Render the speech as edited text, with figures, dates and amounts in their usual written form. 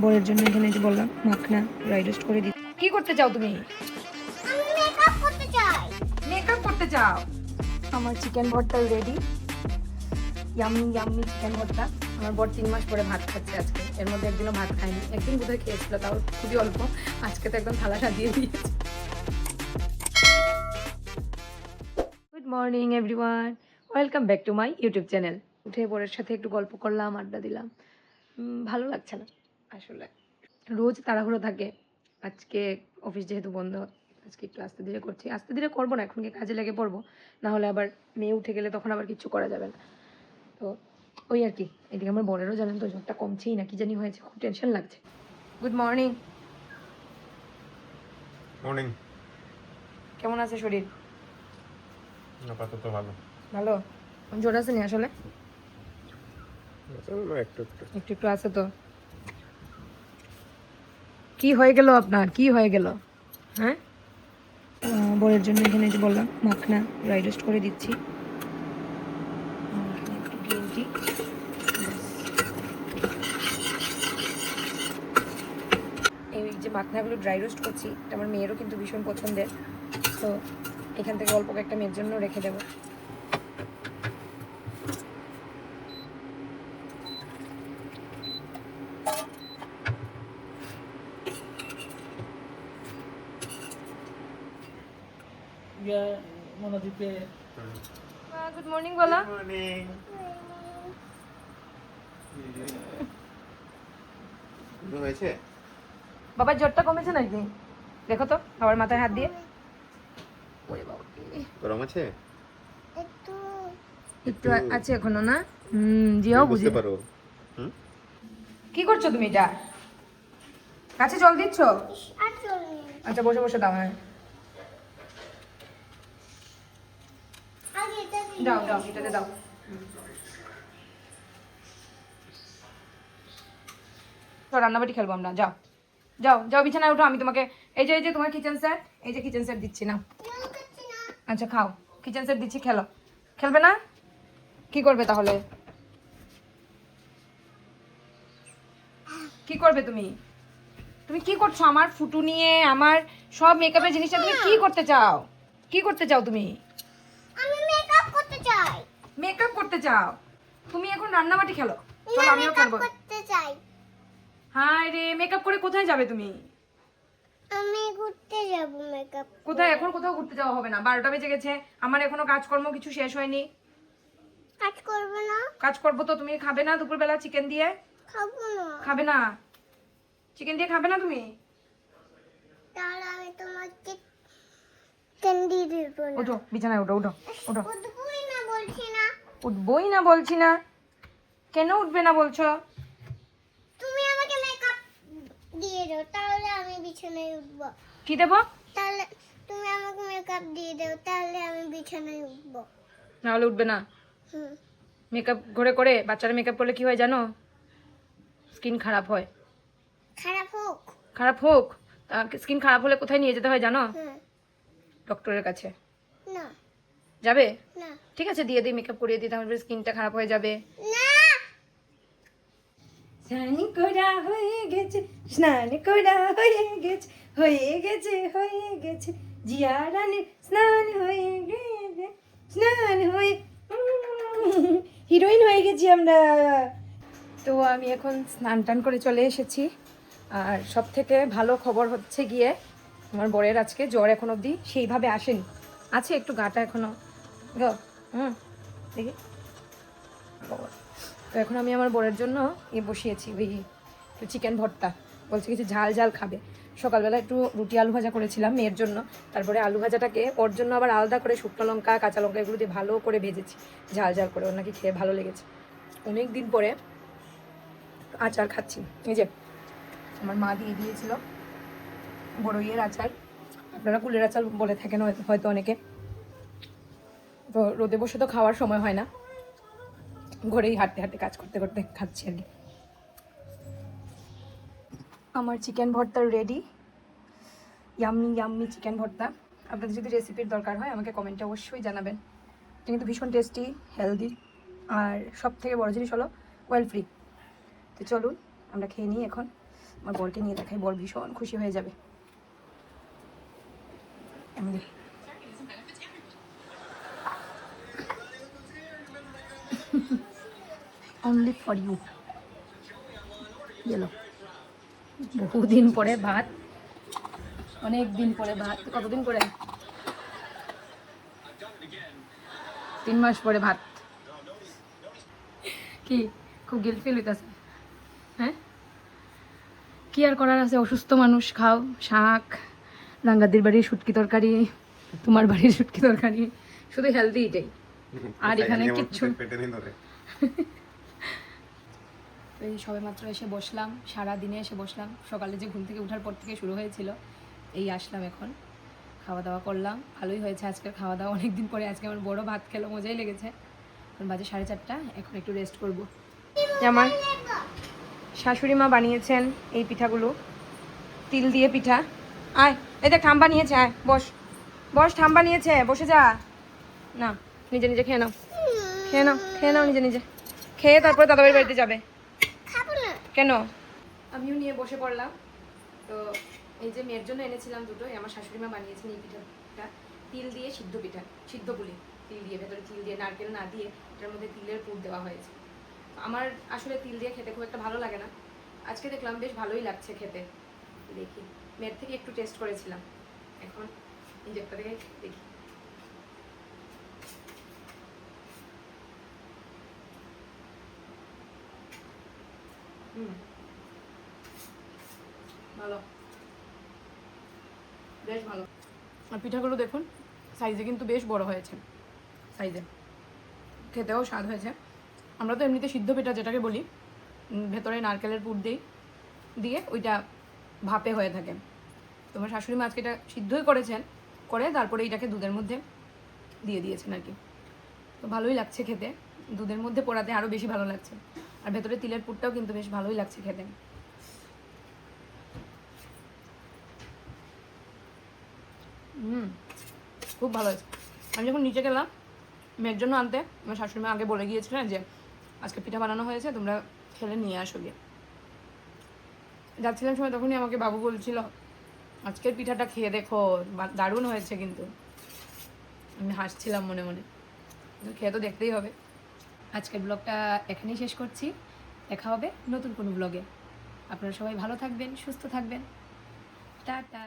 বরের জন্য এখানে যে বললাম মাখনা ড্রাই রোস্ট করে দিই। কি করতে চাও তুমি? আমি মেকআপ করতে চাই। মেকআপ করতে চাও? আমার চিকেন ভর্তা রেডি। ইয়াম্মি ইয়াম্মি চিকেন ভর্তা। আমার বর 3 মাস পরে ভাত খাচ্ছে আজকে। এর মধ্যে একদিনও ভাত খায়নি, একদিন বোধহয় খেয়েছিল, তাও খুবই অল্প। আজকে তো একদম থালা সাজিয়ে দিয়েছে। Good morning everyone, welcome back to my YouTube channel. উঠে বরের সাথে একটু গল্প করলাম, আড্ডা দিলাম। ভালো লাগছে না আসলে, রোজ তাড়াহুড়ো থাকে। আজকে অফিস যেহেতু বন্ধ, আজকে একটু আস্তে ধীরে করছি। আস্তে ধীরে করবো না, এখন কি কাজে লেগে পড়বো, না হলে আবার মেয়ে উঠে গেলে তখন আবার কিচ্ছু করা যাবে না। তো ওই আর কি। এদিকে আমার বোনেরও জানেন তো জ্বরটা কমছেই না, কি জানি হয়েছে, খুব টেনশন লাগছে। Good morning. মর্নিং। কেমন আছে শরীর? আপাতত ভালো। ভালো? জ্বর আছে নি আসলে? একটু একটু একটু একটু আছে তো। কি হয়ে গেল আপনার, কি হয়ে গেল? হ্যাঁ, বরের জন্য এখানে যে বললাম মাখনা ড্রাই রোস্ট করে দিচ্ছি। একটু গ্রিন টি। এই যে মাখনাগুলো ড্রাই রোস্ট করছি, এটা আমার মেয়েরও কিন্তু ভীষণ পছন্দের। তো এখান থেকে অল্প একটা মেয়ের জন্য রেখে দেবো। গুড মর্নিং বলা। মর্নিং। হয়েছে? বাবার জ্বরটা কমেছে নাকি? দেখো তো বাবার মাথায় হাত দিয়ে। ওরে বাবা, গরম আছে? একটু একটু আছে এখনো না? জিও বুঝে। বুঝতে পারো। কি করছো তুমি? এটা কাছে জল দিচ্ছ? আর চলবে। আচ্ছা বসে বসে দাও। হ্যাঁ আগে এটা দিই। দাও দাও, এটাতে দাও। তো রান্নাবাটি খেলবো আমরা। যাও যাও যাও, বিছানায় উঠো। আমি তোমাকে এই যে তোমার কিচেন সেট, এই যে কিচেন সেট দিচ্ছি না। নাও করছি না। আচ্ছা খাও, কিচেন সেট দিচ্ছি, খেলো। খেলবে না? কি করবে তাহলে? কি করবে তুমি? তুমি কি করছো? আমার ফুটু নিয়ে, আমার সব মেকআপের জিনিসটা তুমি কি করতে চাও? কি করতে চাও তুমি? আমি মেকআপ করতে চাই। মেকআপ করতে চাও? তুমি এখন রান্নাবাটি খেলো। চলো না, আমিও মেকআপ খেলবো। করতে চাই। হায় রে, মেকআপ করে কোথায় যাবে তুমি? আমি ঘুরতে যাব মেকআপ। কোথায়? এখন কোথাও ঘুরতে যাওয়া হবে না, 12টা বেজে গেছে। আমার এখনো কাজকর্ম কিছু শেষ হয়নি। কাজ করবে না? কাজ করবো তো। তুমি খাবে না দুপুরবেলা চিকেন দিয়ে? খাবো না। খাবে না? চিকেন দিয়ে খাবে না তুমি? তাহলে আমি তোমাকে ক্যান্ডি দেব না। ওঠো, বিছানায় ওঠো, ওঠো ওঠো। উঠবোই না বলছি না। উঠবই না বলছি না? কেন উঠবে না বলছো? তুমি আমাকে মেকআপ দিয়ে দাও, তাহলে আমি বিছানায় উঠবো। কি দেবো? তাহলে তুমি আমাকে মেকআপ দিয়ে দাও, তাহলে আমি বিছানায় উঠবো। নাহলে উঠবে না? হুম। মেকআপ করে করে বাচ্চারা মেকআপ করলে কি হয় জানো? স্কিন খারাপ হয়। খারাপ হোক। খারাপ হোক? স্কিন খারাপ হলে কোথায় নিয়ে যেতে হয় জানো? হুম। ডক্টরের কাছে। না যাবে? না ঠিক আছে, দিয়ে দিই, মেকআপ করিয়ে দিই, তাহলে স্কিনটা খারাপ হয়ে যাবে। না। স্নান করা হয়ে গেছে, স্নান করা হয়ে গেছে, হয়ে গেছে, হয়ে গেছে, জিয়া রানীর স্নান হয়ে গেছে, স্নান হয়ে হিরোইন হয়ে গেছি আমরা। তো আমি এখন স্নান টান করে চলে এসেছি। আর সব থেকে ভালো খবর হচ্ছে গিয়ে আমার বরের আজকে জ্বর এখন অবধি সেইভাবে আসেনি। আছে একটু গাটা এখনো গো। দেখি খবর। তো এখন আমি আমার বরের জন্য বসিয়েছি ওই একটু চিকেন ভর্তা। বলছে কিছু ঝাল ঝাল খাবে। সকালবেলা একটু রুটি আলু ভাজা করেছিলাম মেয়ের জন্য, তারপরে আলু ভাজাটাকে ওর জন্য আবার আলাদা করে শুকনো লঙ্কা কাঁচা লঙ্কা এগুলো দিয়ে ভালো করে ভেজেছি, ঝাল ঝাল করে। ওর নাকি খেয়ে ভালো লেগেছে। অনেক দিন পরে আচার খাচ্ছি। এই যে আমার মা দিয়ে দিয়েছিল বড়ইয়ের আচার, আপনারা কুলের আচার বলে থাকেন হয়তো অনেকে। তো রোদে বসে তো খাওয়ার সময় হয় না, ঘরেই হাঁটতে হাঁটতে কাজ করতে করতে খাচ্ছি আর কি। আমার চিকেন ভর্তা রেডি। ইয়াম্মি ইয়াম্মি চিকেন ভর্তা। আপনাদের যদি রেসিপির দরকার হয় আমাকে কমেন্টে অবশ্যই জানাবেন। এটা কিন্তু ভীষণ টেস্টি, হেলদি, আর সব থেকে বড় জিনিস হলো অয়েল ফ্রি। তো চলুন আমরা খেয়ে নিই এখন। আমার বরকে নিয়ে দেখাই, বর ভীষণ খুশি হয়ে যাবে। Only for you. গেল বহুদিন পরে ভাত, অনেক দিন পরে ভাত। কতদিন পরে? 3 মাস পরে ভাত। কি খুব গিল্ট ফিল হইতেছে? হ্যাঁ, কি আর করার আছে, অসুস্থ মানুষ, খাও শাক, রাঙ্গাদির বাড়ির শুটকি তরকারি, তোমার বাড়ির শুটকি তরকারি, শুধু হেলদি এটাই। আর এখানে কিচ্ছু। পেটে নেই ধরে। এই সবে মাত্র এসে বসলাম, সারা দিনে এসে বসলাম, সকালে যে ঘুম থেকে ওঠার পর থেকে শুরু হয়েছিল, এই আসলাম এখন, খাওয়া দাওয়া করলাম। ভালোই হয়েছে আজকের খাওয়া দাওয়া, অনেকদিন পরে আজকে আমার বড় ভাত খেলো, মজাই লেগেছে। এখন বাজে 4:30, এখন একটু রেস্ট করব। আমার শাশুড়ি মা বানিয়েছেন এই পিঠাগুলো, তিল দিয়ে পিঠা। আয়, এই দেখ ঠাম্বা নিয়েছে, আয় বস বস, ঠাম্বা নিয়েছে, বসে যা। না, নিজে নিজে খেয়ে নাও, খেয়ে নাও, খেয়ে নাও নিজে নিজে, খেয়ে তারপরে দাদাবাড়ির বাড়িতে যাবে। খাবো না। কেন? আমিও নিয়ে বসে পড়লাম। তো এই যে মেয়ের জন্য এনেছিলাম দুটো, আমার শাশুড়ি মা বানিয়েছেন এই পিঠাটা, তিল দিয়ে সিদ্ধ পিঠা, সিদ্ধ পুলি, তিল দিয়ে, ভেতরে তিল দিয়ে, নারকেল না দিয়ে এটার মধ্যে তিলের পুর দেওয়া হয়েছে। আমার আসলে তিল দিয়ে খেতে খুব একটা ভালো লাগে না, আজকে দেখলাম বেশ ভালোই লাগছে খেতে। দেখি, মেয়ের থেকে একটু টেস্ট করেছিলাম, এখন নিজেরটা থেকে দেখি। ভালো, বেশ ভালো। আর পিঠাগুলো দেখুন, সাইজে কিন্তু বেশ বড় হয়েছে, সাইজে খেতেও স্বাদ হয়েছে। আমরা তো এমনিতে সিদ্ধ পিঠা যেটাকে বলি, ভেতরে নারকেলের পুর দিয়ে ওইটা ভাপে হয়ে থাকে। তোমার শাশুড়ি মা আজকে এটা সিদ্ধই করেছেন, করে তারপরে এটাকে দুধের মধ্যে দিয়ে দিয়েছেন আর কি। তো ভালোই লাগছে খেতে, দুধের মধ্যে পোড়াতে আরও বেশি ভালো লাগছে। আর ভেতরে তিলের পুরটাও কিন্তু বেশ ভালোই লাগছে খেতে। খুব ভালো হয়েছে। আমি যখন নিচে গেলাম মেয়ের জন্য আনতে, আমার শাশুড়ি মা আগে বলে গিয়েছিলেন যে আজকে পিঠা বানানো হয়েছে, তোমরা খেলে নিয়ে আসো গিয়ে। যাচ্ছিলাম সময় তখনই আমাকে বাবু বলছিল আজকের পিঠাটা খেয়ে দেখো, দারুণ হয়েছে কিন্তু। আমি হাসছিলাম মনে মনে, খেয়ে তো দেখতেই হবে। আজকের ব্লগটা এখানেই শেষ করছি, দেখা হবে নতুন কোনো ব্লগে। আপনারা সবাই ভালো থাকবেন, সুস্থ থাকবেন, টাটা।